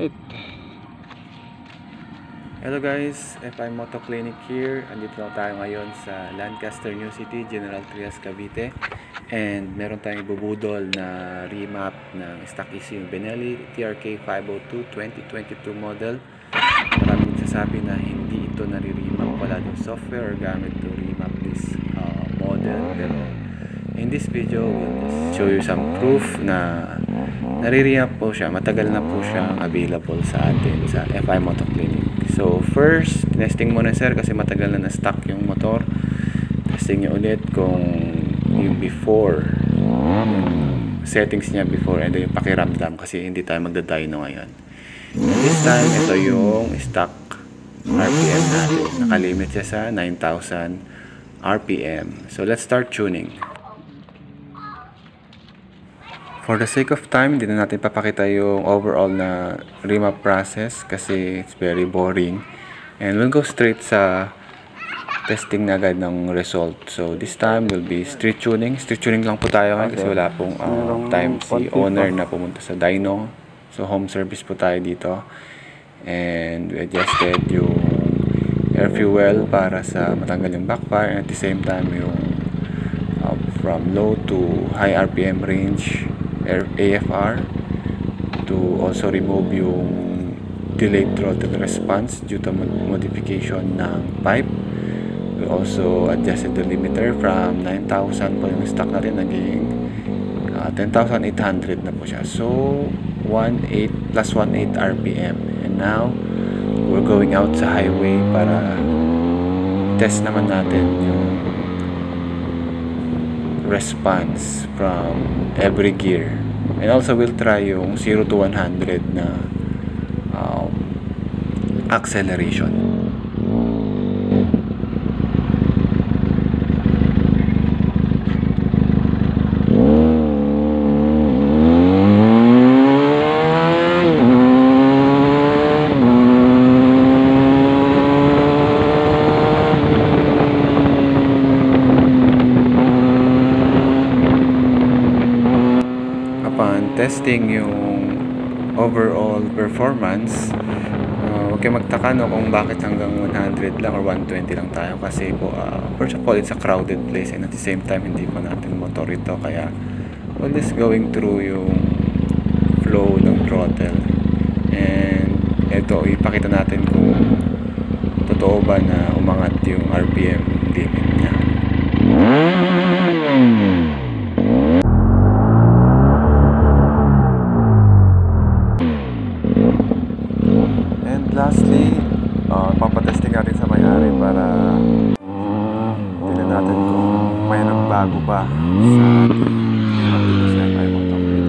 Alright. Hello guys, FI Moto Clinic here. Andito lang tayo ngayon sa Lancaster New City, General Trias, Cavite. And meron tayong ibubudol na remap ng stock issue yung Benelli TRK 502 2022 model. Maraming nagsasabi na hindi ito nare-remap, wala yung software or gamit to remap this model. Pero in this video, we'll just show you some proof na nare-remap po siya. Matagal na po siyang available sa atin sa FI Moto Clinic. So first, testing muna sir kasi matagal na na-stock yung motor. Testing nyo ulit kung yung before, yung settings niya before, and yung pakiramdam kasi hindi tayo magda-dyno ngayon. And this time, ito yung stock RPM natin. Nakalimit siya sa 9,000 RPM. So let's start tuning. For the sake of time, hindi na natin papakita yung overall na remap process kasi it's very boring. And we'll go straight sa testing na agad ng result. So this time will be street tuning. Street tuning lang po tayo ngayon kasi wala pong time si owner na pumunta sa dyno. So home service po tayo dito. And we adjusted yung air fuel para sa matanggal yung backfire. And at the same time yung from low to high RPM range AFR to also remove yung delayed throttle response due to modification ng pipe. We also adjusted the limiter from 9,000 po yung stock natin, naging 10,800 na po siya. So 1.8 plus 1.8 RPM. And now we're going out sa highway para test naman natin yung response from every gear. And also we'll try yung 0 to 100 na acceleration. Testing yung overall performance, huwag kayo magtaka no kung bakit hanggang 100 lang or 120 lang tayo kasi po first of all it's a crowded place and at the same time hindi pa natin motor ito kaya we're just going through yung flow ng throttle. And ito ipakita natin kung totoo ba na umangat yung RPM limit niya. Lastly, papatesting natin sa may-ari para tingnan natin kung may nagbago ba sa ating sa FI Moto Clinic.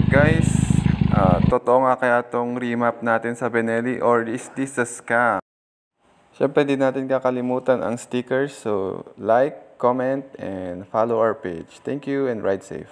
Guys, totoo nga kaya itong remap natin sa Benelli or is this a scam? Siyempre di natin kakalimutan ang stickers, so like, comment, and follow our page. Thank you and ride safe.